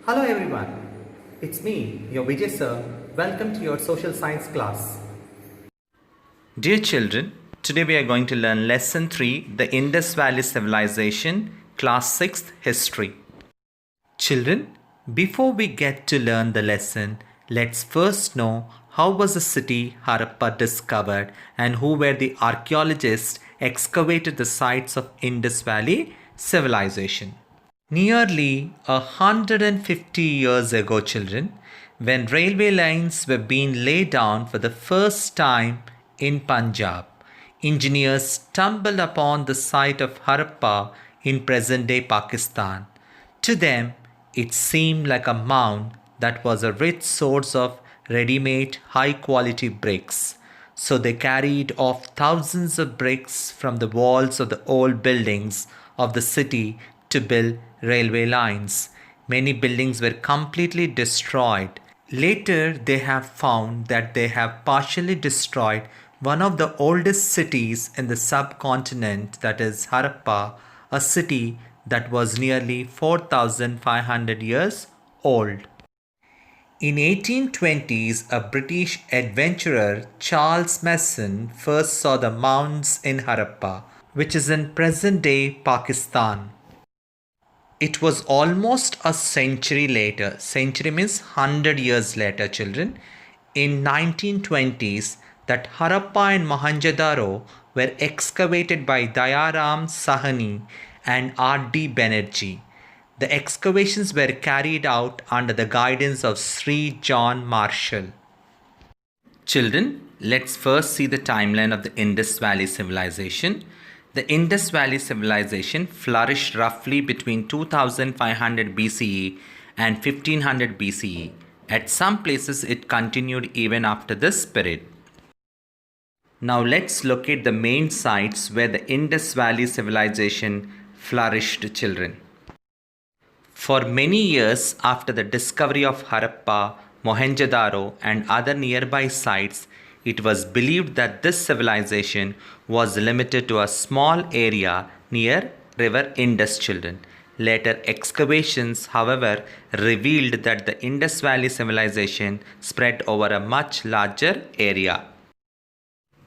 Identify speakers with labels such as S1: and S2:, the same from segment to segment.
S1: Hello everyone, it's me, your Vijay sir. Welcome to your social science class.
S2: Dear children, today we are going to learn Lesson 3, the Indus Valley Civilization, Class 6th History. Children, before we get to learn the lesson, let's first know how was the city Harappa discovered and who were the archaeologists excavated the sites of Indus Valley civilization. Nearly 150 years ago, children, when railway lines were being laid down for the first time in Punjab, engineers stumbled upon the site of Harappa in present day Pakistan. To them, it seemed like a mound that was a rich source of ready made, high quality bricks. So they carried off thousands of bricks from the walls of the old buildings of the city to build railway lines. Many buildings were completely destroyed. Later, they have found that they have partially destroyed one of the oldest cities in the subcontinent, that is Harappa, a city that was nearly 4,500 years old. In 1820s, a British adventurer, Charles Mason, first saw the mounds in Harappa, which is in present-day Pakistan. It was almost a century later, century means 100 years later, children, in 1920s, that Harappa and Mohenjo-daro were excavated by Dayaram Sahani and R.D. Banerjee. The excavations were carried out under the guidance of Sri John Marshall. Children, let's first see the timeline of the Indus Valley Civilization. The Indus Valley Civilization flourished roughly between 2500 BCE and 1500 BCE. At some places, it continued even after this period. Now let's locate the main sites where the Indus Valley Civilization flourished, children. For many years after the discovery of Harappa, Mohenjo-daro and other nearby sites, it was believed that this civilization was limited to a small area near river Indus, children. Later excavations, however, revealed that the Indus Valley civilization spread over a much larger area.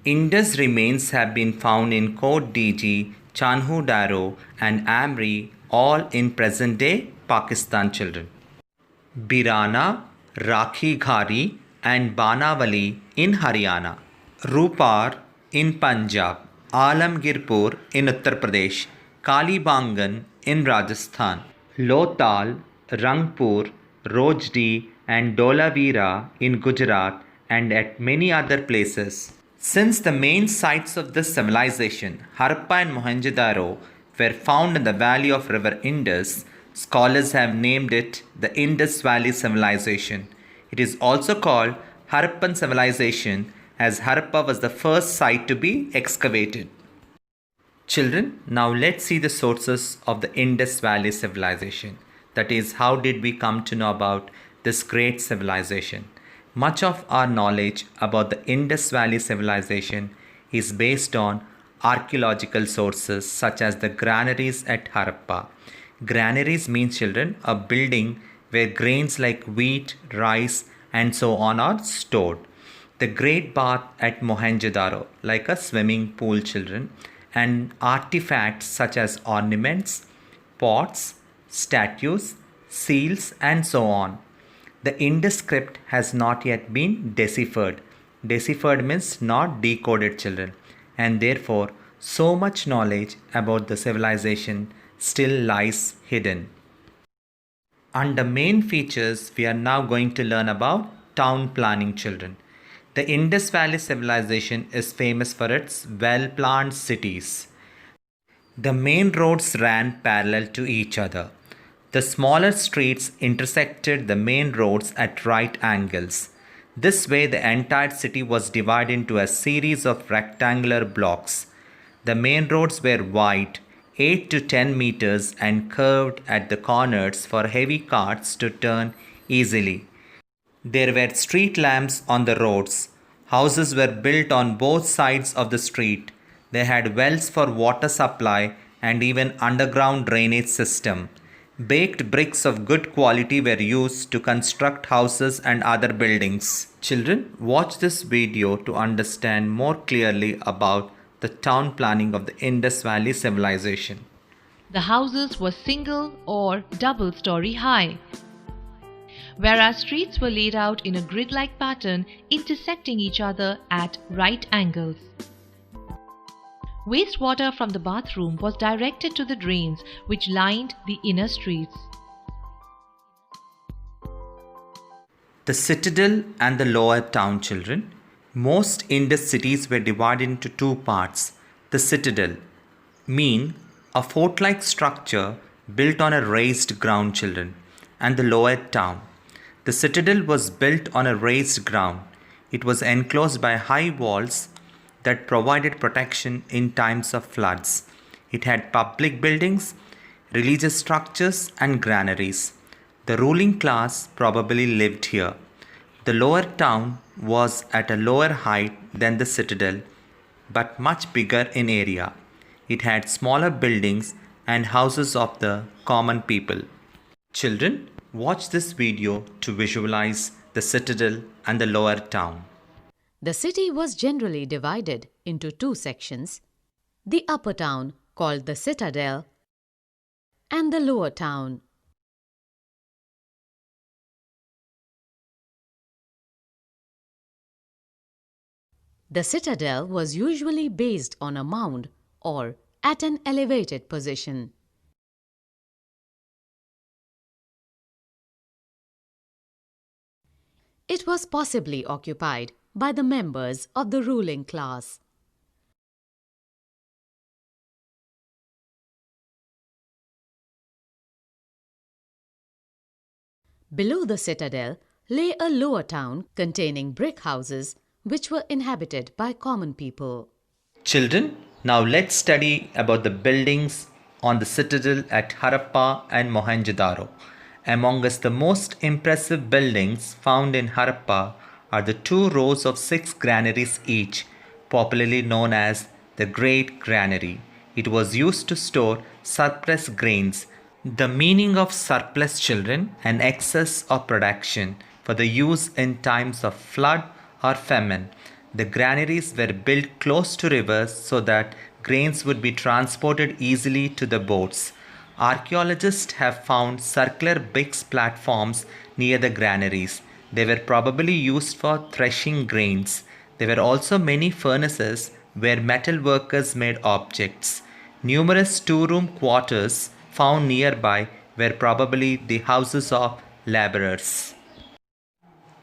S2: Indus remains have been found in Kot Diji, Chanhu-daro and Amri, all in present-day Pakistan, children. Birana, Rakhi Ghari and Banawali in Haryana, Rupar in Punjab, Alamgirpur in Uttar Pradesh, Kalibangan in Rajasthan, Lothal, Rangpur, Rojdi and Dholavira in Gujarat and at many other places. Since the main sites of this civilization, Harappa and Mohenjo-daro, were found in the valley of river Indus, scholars have named it the Indus Valley Civilization. It is also called Harappan Civilization as Harappa was the first site to be excavated. Children, now let's see the sources of the Indus Valley Civilization. That is, how did we come to know about this great civilization? Much of our knowledge about the Indus Valley Civilization is based on archaeological sources such as the granaries at Harappa. Granaries means, children, a building where grains like wheat, rice and so on are stored. The great bath at Mohenjo-daro, like a swimming pool, children, and artifacts such as ornaments, pots, statues, seals and so on. The Indus script has not yet been deciphered. Deciphered means not decoded, children, and therefore so much knowledge about the civilization still lies hidden. Under main features, we are now going to learn about town planning, children. The Indus Valley civilization is famous for its well-planned cities. The main roads ran parallel to each other. The smaller streets intersected the main roads at right angles. This way, the entire city was divided into a series of rectangular blocks. The main roads were wide, 8 to 10 meters, and curved at the corners for heavy carts to turn easily. There were street lamps on the roads. Houses were built on both sides of the street. They had wells for water supply and even underground drainage system. Baked bricks of good quality were used to construct houses and other buildings. Children, watch this video to understand more clearly about the town planning of the Indus Valley civilization.
S3: The houses were single or double-story high, whereas streets were laid out in a grid-like pattern intersecting each other at right angles. Wastewater from the bathroom was directed to the drains which lined the inner streets.
S2: The citadel and the lower town, children. Most Indus cities were divided into two parts. The citadel, mean a fort-like structure built on a raised ground, children, and the lower town. The citadel was built on a raised ground. It was enclosed by high walls that provided protection in times of floods. It had public buildings, religious structures, and granaries. The ruling class probably lived here. The lower town was at a lower height than the citadel, but much bigger in area. It had smaller buildings and houses of the common people. Children, watch this video to visualize the citadel and the lower town.
S4: The city was generally divided into two sections, the upper town called the Citadel and the lower town. The citadel was usually based on a mound or at an elevated position. It was possibly occupied by the members of the ruling class. Below the citadel lay a lower town containing brick houses which were inhabited by common people.
S2: Children, now let's study about the buildings on the citadel at Harappa and Mohenjo-daro. Among us, the most impressive buildings found in Harappa are the 2 rows of 6 granaries each, popularly known as the Great Granary. It was used to store surplus grains. The meaning of surplus, children, an excess of production for the use in times of flood or famine. The granaries were built close to rivers so that grains would be transported easily to the boats. Archaeologists have found circular brick platforms near the granaries. They were probably used for threshing grains. There were also many furnaces where metal workers made objects. Numerous 2-room quarters found nearby were probably the houses of laborers.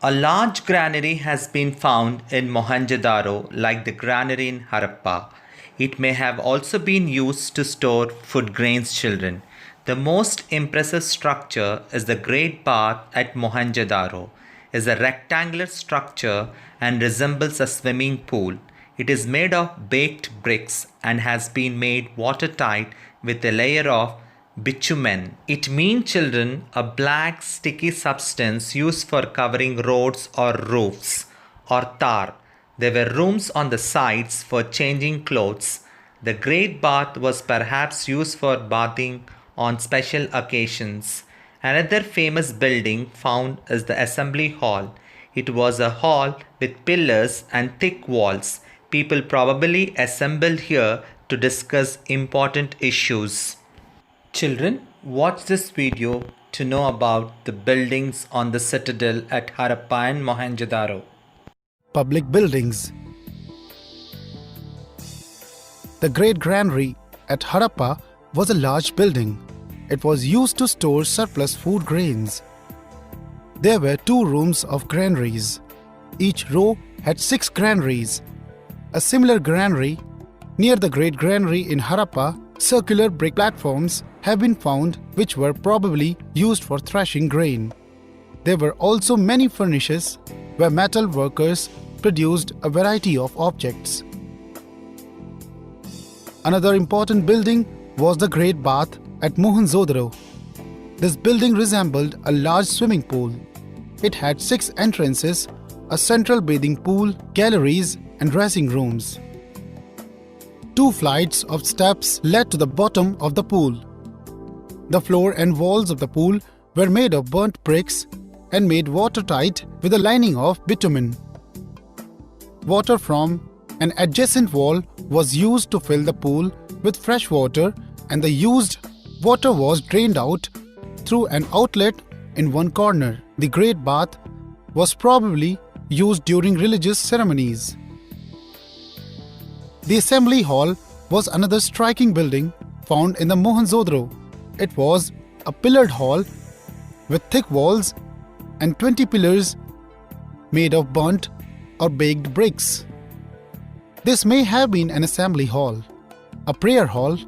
S2: A large granary has been found in Mohenjo-daro like the granary in Harappa. It may have also been used to store food grains, children. The most impressive structure is the Great Bath at Mohenjo-daro. It is a rectangular structure and resembles a swimming pool. It is made of baked bricks and has been made watertight with a layer of bitumen. It means, children, a black sticky substance used for covering roads or roofs, or tar. There were rooms on the sides for changing clothes. The Great Bath was perhaps used for bathing on special occasions. Another famous building found is the Assembly Hall. It was a hall with pillars and thick walls. People probably assembled here to discuss important issues. Children, watch this video to know about the buildings on the citadel at Harappa and Mohenjo-daro.
S5: Public buildings. The Great Granary at Harappa was a large building. It was used to store surplus food grains. There were 2 rooms of granaries. Each row had 6 granaries. A similar granary near the Great Granary in Harappa, circular brick platforms have been found which were probably used for threshing grain. There were also many furnaces where metal workers produced a variety of objects. Another important building was the Great Bath at Mohenjo-daro. This building resembled a large swimming pool. It had 6 entrances, a central bathing pool, galleries, and dressing rooms. 2 flights of steps led to the bottom of the pool. The floor and walls of the pool were made of burnt bricks and made watertight with a lining of bitumen. Water from an adjacent wall was used to fill the pool with fresh water, and the used water was drained out through an outlet in one corner. The great bath was probably used during religious ceremonies. The assembly hall was another striking building found in the Mohenjo-daro. It was a pillared hall with thick walls and 20 pillars made of burnt or baked bricks. This may have been an assembly hall, a prayer hall,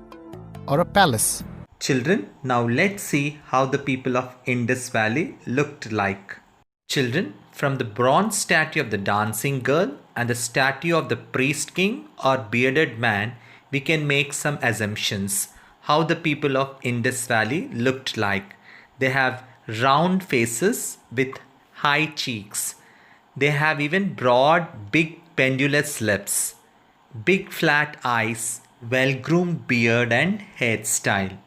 S5: or a palace.
S2: Children, now let's see how the people of Indus Valley looked like. Children, from the bronze statue of the dancing girl and the statue of the priest king or bearded man, we can make some assumptions how the people of Indus Valley looked like. They have round faces with high cheeks. They have even broad, big pendulous lips, big flat eyes, well-groomed beard and hairstyle.